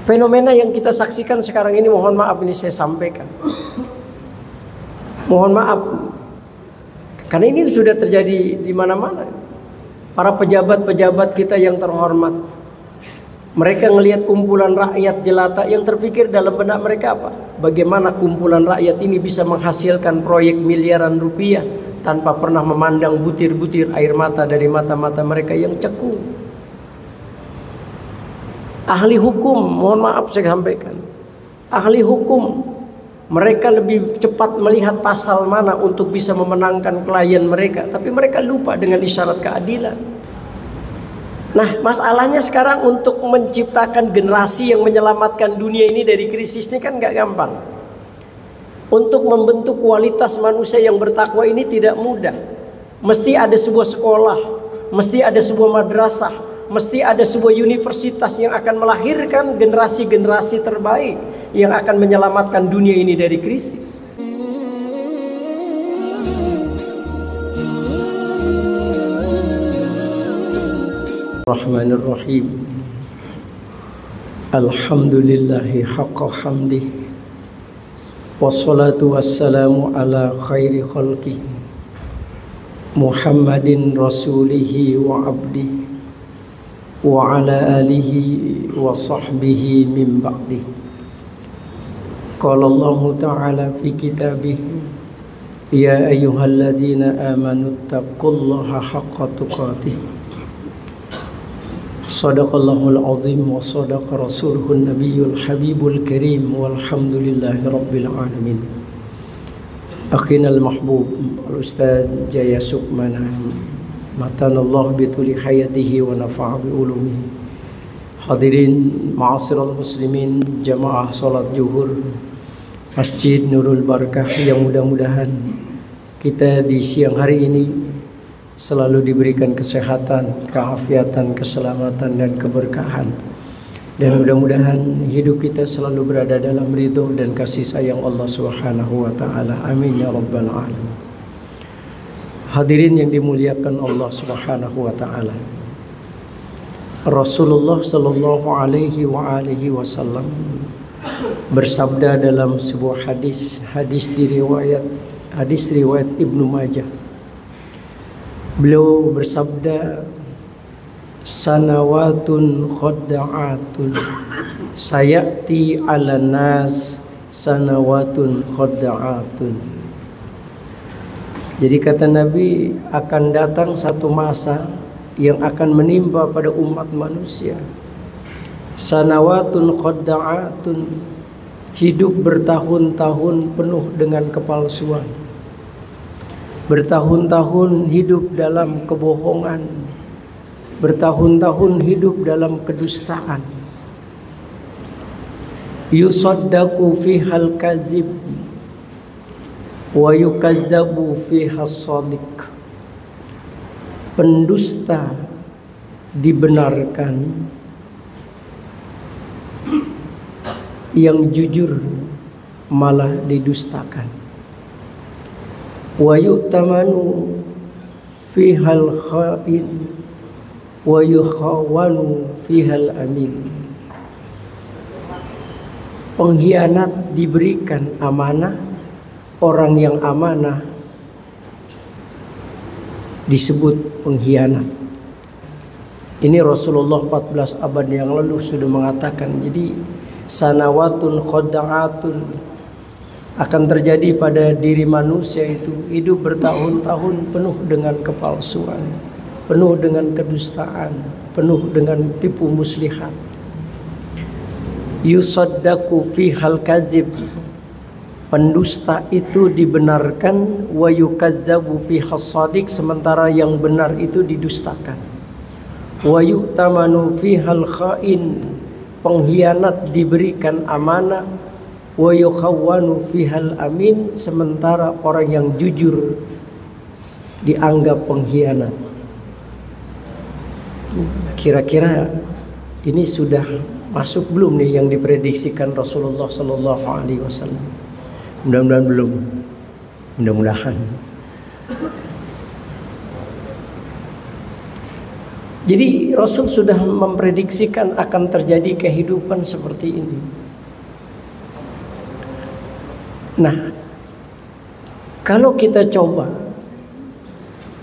fenomena yang kita saksikan sekarang ini, mohon maaf ini saya sampaikan. Mohon maaf. Karena ini sudah terjadi di mana-mana. Para pejabat-pejabat kita yang terhormat, mereka ngelihat kumpulan rakyat jelata, yang terpikir dalam benak mereka apa? Bagaimana kumpulan rakyat ini bisa menghasilkan proyek miliaran rupiah tanpa pernah memandang butir-butir air mata dari mata-mata mereka yang cekung. Ahli hukum, mohon maaf saya sampaikan, ahli hukum, mereka lebih cepat melihat pasal mana untuk bisa memenangkan klien mereka, tapi mereka lupa dengan isyarat keadilan. Nah, masalahnya sekarang untuk menciptakan generasi yang menyelamatkan dunia ini dari krisis ini kan gak gampang. Untuk membentuk kualitas manusia yang bertakwa ini tidak mudah. Mesti ada sebuah sekolah, mesti ada sebuah madrasah, mesti ada sebuah universitas yang akan melahirkan generasi-generasi terbaik yang akan menyelamatkan dunia ini dari krisis. Rahmanirrahim. Alhamdulillahi haqqa hamdih, wassalatu wassalamu ala khairi khalqih Muhammadin rasulihi wa abdih wa ala alihi wa sahbihi min ba'dih. Qala Allah ta'ala fi kitabih, ya ayyuhalladzina amanu taqullaha haqqa tuqatih. Sadaqallahul azim wa sadaqa rasuluhun nabiyyul habibul karim, walhamdulillahi rabbil alamin. Akhinal mahbub al-ustaz Jaya Sukmana, matanallah bituli hayatihi wa nafa'a bi ulumihi. Hadirin ma'asyiral muslimin, jamaah salat zuhur Masjid Nurul Barakah, yang mudah-mudahan kita di siang hari ini selalu diberikan kesehatan, keafiatan, keselamatan dan keberkahan, dan mudah-mudahan hidup kita selalu berada dalam ridho dan kasih sayang Allah Subhanahu wa taala. Amin ya rabbal alamin. Hadirin yang dimuliakan Allah Subhanahu wa taala. Rasulullah sallallahu alaihi wa alihi wasallam bersabda dalam sebuah hadis riwayat Ibnu Majah. Beliau bersabda, sanawatun khadda'atun sayati 'alan nas sanawatun khadda'atun. Jadi kata Nabi, akan datang satu masa yang akan menimpa pada umat manusia. Sanawatun khadda'atun, hidup bertahun-tahun penuh dengan kepalsuan. Bertahun-tahun hidup dalam kebohongan, bertahun-tahun hidup dalam kedustaan. Yusaddaqu fihal kazib wa yukazzabu fihas shadiq. Pendusta dibenarkan, yang jujur malah didustakan. Wa yu'tamanu fihal kha'in wa yukhawanu fihal amin. Pengkhianat diberikan amanah, orang yang amanah disebut pengkhianat. Ini Rasulullah 14 abad yang lalu sudah mengatakan. Jadi sanawatun khadda'atun akan terjadi pada diri manusia, itu hidup bertahun-tahun penuh dengan kepalsuan, penuh dengan kedustaan, penuh dengan tipu muslihat. Yusaddaqu fihal kazib, pendusta itu dibenarkan, wa yukazzabu fihas shadiq, sementara yang benar itu didustakan. Wa yu'tamanu fihal kha'in, pengkhianat diberikan amanah, wa yukhawwanu fihal amin, sementara orang yang jujur dianggap pengkhianat. Kira-kira ini sudah masuk belum nih yang diprediksikan Rasulullah sallallahu alaihi wasallam? Mudah-mudahan belum. Mudah-mudahan. Jadi Rasul sudah memprediksikan akan terjadi kehidupan seperti ini. Nah, kalau kita coba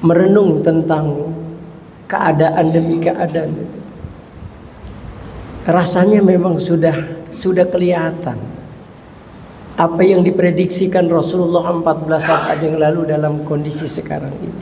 merenung tentang keadaan demi keadaan, rasanya memang sudah kelihatan apa yang diprediksikan Rasulullah 14 abad yang lalu dalam kondisi sekarang ini.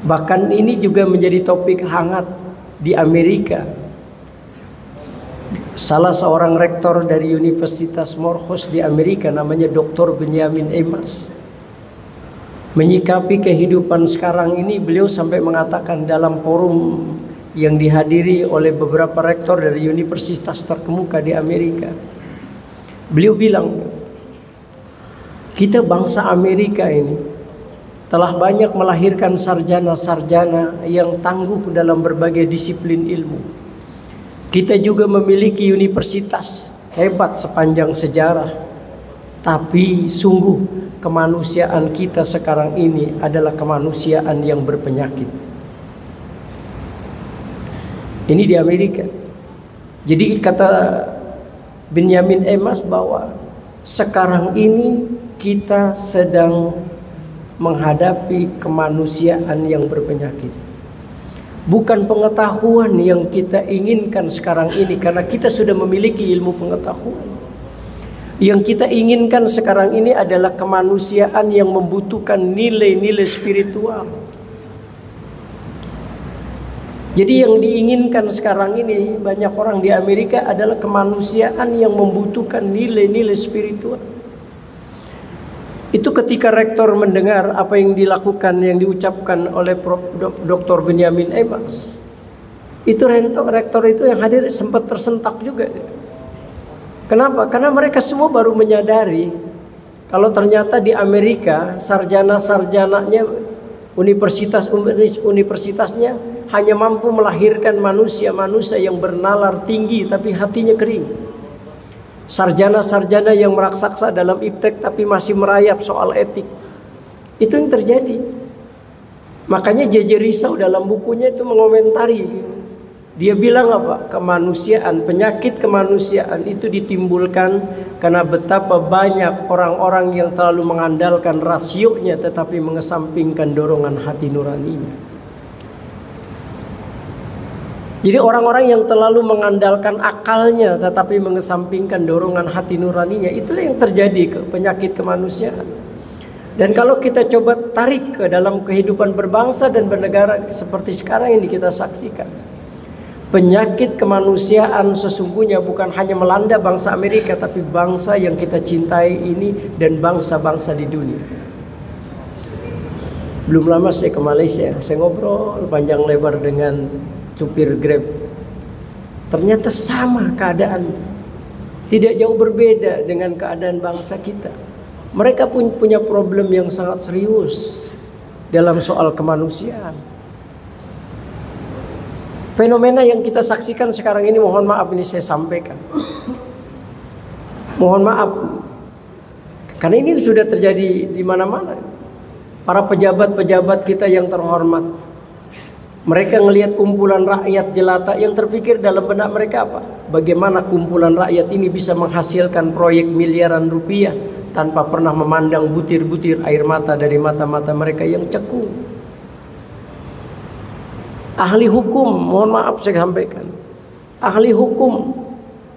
Bahkan ini juga menjadi topik hangat di Amerika. Salah seorang rektor dari Universitas Morehouse di Amerika, namanya Dr. Benjamin Amos, menyikapi kehidupan sekarang ini. Beliau sampai mengatakan dalam forum yang dihadiri oleh beberapa rektor dari universitas terkemuka di Amerika, beliau bilang, kita bangsa Amerika ini telah banyak melahirkan sarjana-sarjana yang tangguh dalam berbagai disiplin ilmu. Kita juga memiliki universitas hebat sepanjang sejarah. Tapi sungguh kemanusiaan kita sekarang ini adalah kemanusiaan yang berpenyakit. Ini di Amerika. Jadi kata Benjamin Amos bahwa sekarang ini kita sedang menghadapi kemanusiaan yang berpenyakit. Bukan pengetahuan yang kita inginkan sekarang ini, karena kita sudah memiliki ilmu pengetahuan. Yang kita inginkan sekarang ini adalah kemanusiaan yang membutuhkan nilai-nilai spiritual. Jadi yang diinginkan sekarang ini banyak orang di Amerika adalah kemanusiaan yang membutuhkan nilai-nilai spiritual. Itu ketika rektor mendengar apa yang dilakukan, yang diucapkan oleh Dr. Benjamin Amos, itu rektor itu yang hadir sempat tersentak juga. Kenapa? Karena mereka semua baru menyadari kalau ternyata di Amerika sarjana-sarjananya, universitasnya hanya mampu melahirkan manusia-manusia yang bernalar tinggi tapi hatinya kering. Sarjana-sarjana yang meraksasa dalam iptek tapi masih merayap soal etik. Itu yang terjadi. Makanya J.J. Risau dalam bukunya itu mengomentari. Dia bilang apa? Kemanusiaan, penyakit kemanusiaan itu ditimbulkan karena betapa banyak orang-orang yang terlalu mengandalkan rasionya tetapi mengesampingkan dorongan hati nuraninya. Jadi orang-orang yang terlalu mengandalkan akalnya tetapi mengesampingkan dorongan hati nuraninya, itulah yang terjadi ke penyakit kemanusiaan. Dan kalau kita coba tarik ke dalam kehidupan berbangsa dan bernegara seperti sekarang ini kita saksikan, penyakit kemanusiaan sesungguhnya bukan hanya melanda bangsa Amerika, tapi bangsa yang kita cintai ini dan bangsa-bangsa di dunia. Belum lama saya ke Malaysia, saya ngobrol panjang lebar dengan supir Grab. Ternyata sama keadaan, tidak jauh berbeda dengan keadaan bangsa kita. Mereka pun punya problem yang sangat serius dalam soal kemanusiaan. Fenomena yang kita saksikan sekarang ini, mohon maaf ini saya sampaikan, mohon maaf, karena ini sudah terjadi di mana-mana. Para pejabat-pejabat kita yang terhormat, mereka ngelihat kumpulan rakyat jelata, yang terpikir dalam benak mereka apa? Bagaimana kumpulan rakyat ini bisa menghasilkan proyek miliaran rupiah tanpa pernah memandang butir-butir air mata dari mata-mata mereka yang cekung. Ahli hukum, mohon maaf saya sampaikan, ahli hukum,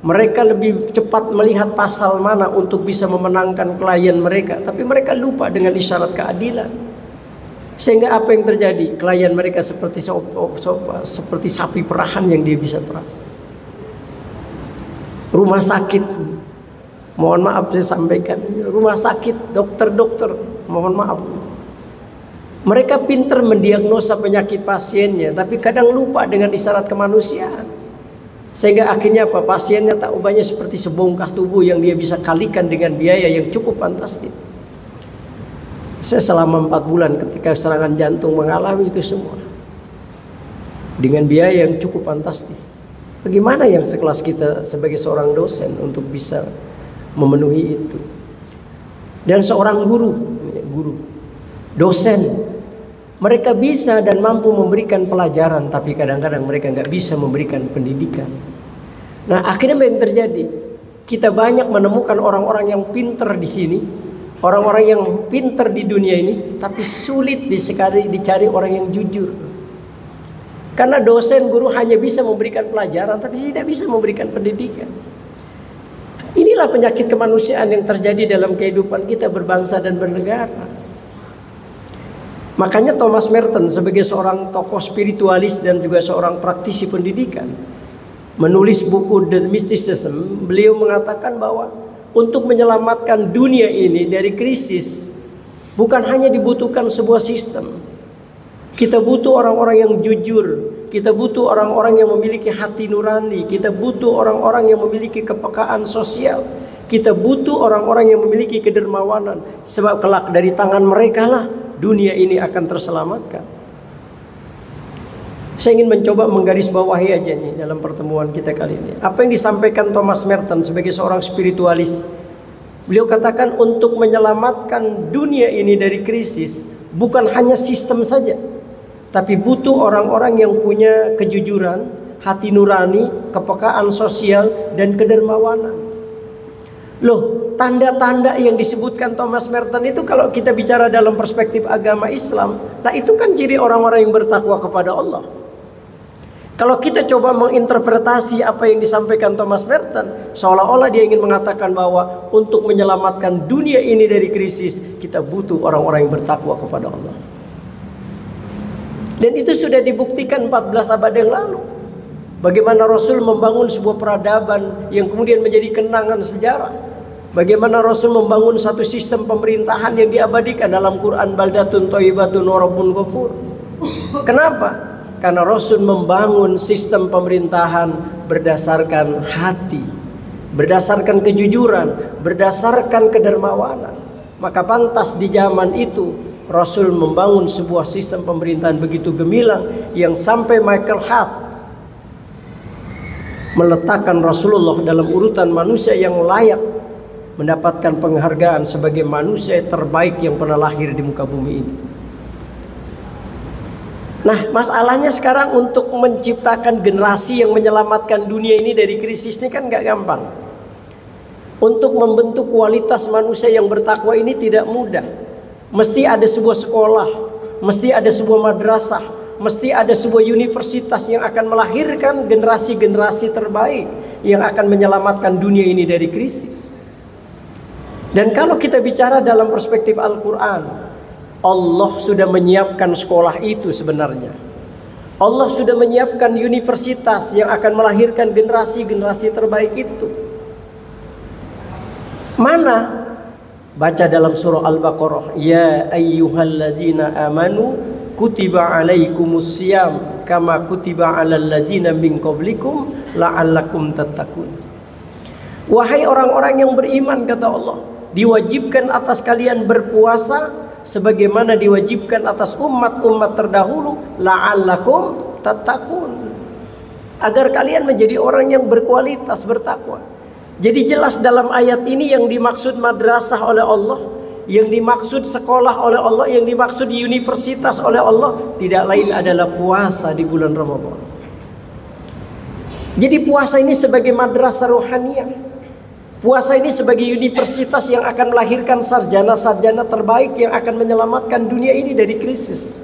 mereka lebih cepat melihat pasal mana untuk bisa memenangkan klien mereka, tapi mereka lupa dengan isyarat keadilan. Sehingga apa yang terjadi? Klien mereka seperti seperti sapi perahan yang dia bisa peras. Rumah sakit, mohon maaf saya sampaikan, rumah sakit, dokter-dokter, mohon maaf, mereka pintar mendiagnosa penyakit pasiennya, tapi kadang lupa dengan isyarat kemanusiaan. Sehingga akhirnya apa? Pasiennya tak ubahnya seperti sebongkah tubuh yang dia bisa kalikan dengan biaya yang cukup fantastis. Saya selama 4 bulan ketika serangan jantung mengalami itu semua dengan biaya yang cukup fantastis. Bagaimana yang sekelas kita sebagai seorang dosen untuk bisa memenuhi itu? Dan seorang guru, dosen Mereka bisa dan mampu memberikan pelajaran, tapi kadang-kadang mereka nggak bisa memberikan pendidikan. Nah, akhirnya apa yang terjadi? Kita banyak menemukan orang-orang yang pinter di sini, orang-orang yang pinter di dunia ini, tapi sulit dicari orang yang jujur. Karena dosen guru hanya bisa memberikan pelajaran, tapi tidak bisa memberikan pendidikan. Inilah penyakit kemanusiaan yang terjadi dalam kehidupan kita berbangsa dan bernegara. Makanya Thomas Merton sebagai seorang tokoh spiritualis dan juga seorang praktisi pendidikan menulis buku The Mysticism. Beliau mengatakan bahwa untuk menyelamatkan dunia ini dari krisis bukan hanya dibutuhkan sebuah sistem. Kita butuh orang-orang yang jujur, kita butuh orang-orang yang memiliki hati nurani, kita butuh orang-orang yang memiliki kepekaan sosial, kita butuh orang-orang yang memiliki kedermawanan. Sebab kelak dari tangan mereka lah dunia ini akan terselamatkan. Saya ingin mencoba menggarisbawahi aja nih dalam pertemuan kita kali ini apa yang disampaikan Thomas Merton sebagai seorang spiritualis. Beliau katakan untuk menyelamatkan dunia ini dari krisis bukan hanya sistem saja, tapi butuh orang-orang yang punya kejujuran, hati nurani, kepekaan sosial, dan kedermawanan. Loh, tanda-tanda yang disebutkan Thomas Merton itu kalau kita bicara dalam perspektif agama Islam, nah itu kan ciri orang-orang yang bertakwa kepada Allah. Kalau kita coba menginterpretasi apa yang disampaikan Thomas Merton, seolah-olah dia ingin mengatakan bahwa untuk menyelamatkan dunia ini dari krisis, kita butuh orang-orang yang bertakwa kepada Allah. Dan itu sudah dibuktikan 14 abad yang lalu. Bagaimana Rasul membangun sebuah peradaban yang kemudian menjadi kenangan sejarah. Bagaimana Rasul membangun satu sistem pemerintahan yang diabadikan dalam Quran, baldatun thayyibatun wa rabbun ghafur. Kenapa? Karena Rasul membangun sistem pemerintahan berdasarkan hati, berdasarkan kejujuran, berdasarkan kedermawanan. Maka pantas di zaman itu Rasul membangun sebuah sistem pemerintahan begitu gemilang yang sampai Michael Hart meletakkan Rasulullah dalam urutan manusia yang layak mendapatkan penghargaan sebagai manusia terbaik yang pernah lahir di muka bumi ini. Nah, masalahnya sekarang untuk menciptakan generasi yang menyelamatkan dunia ini dari krisis ini kan gak gampang. Untuk membentuk kualitas manusia yang bertakwa ini tidak mudah. Mesti ada sebuah sekolah, mesti ada sebuah madrasah, mesti ada sebuah universitas yang akan melahirkan generasi-generasi terbaik yang akan menyelamatkan dunia ini dari krisis. Dan kalau kita bicara dalam perspektif Al-Quran, Allah sudah menyiapkan sekolah itu sebenarnya. Allah sudah menyiapkan universitas yang akan melahirkan generasi-generasi terbaik itu. Mana? Baca dalam surah Al-Baqarah, ya ayyuhalladzina amanu kutiba alaikumus siyam kama kutiba alal ladzina min qablikum la'allakum tattaqun. Wahai orang-orang yang beriman, kata Allah, diwajibkan atas kalian berpuasa sebagaimana diwajibkan atas umat-umat terdahulu, la'allakum tattaqun, agar kalian menjadi orang yang berkualitas bertakwa. Jadi jelas dalam ayat ini yang dimaksud madrasah oleh Allah, yang dimaksud sekolah oleh Allah, yang dimaksud universitas oleh Allah tidak lain adalah puasa di bulan Ramadan. Jadi puasa ini sebagai madrasah rohaniah. Puasa ini sebagai universitas yang akan melahirkan sarjana-sarjana terbaik yang akan menyelamatkan dunia ini dari krisis.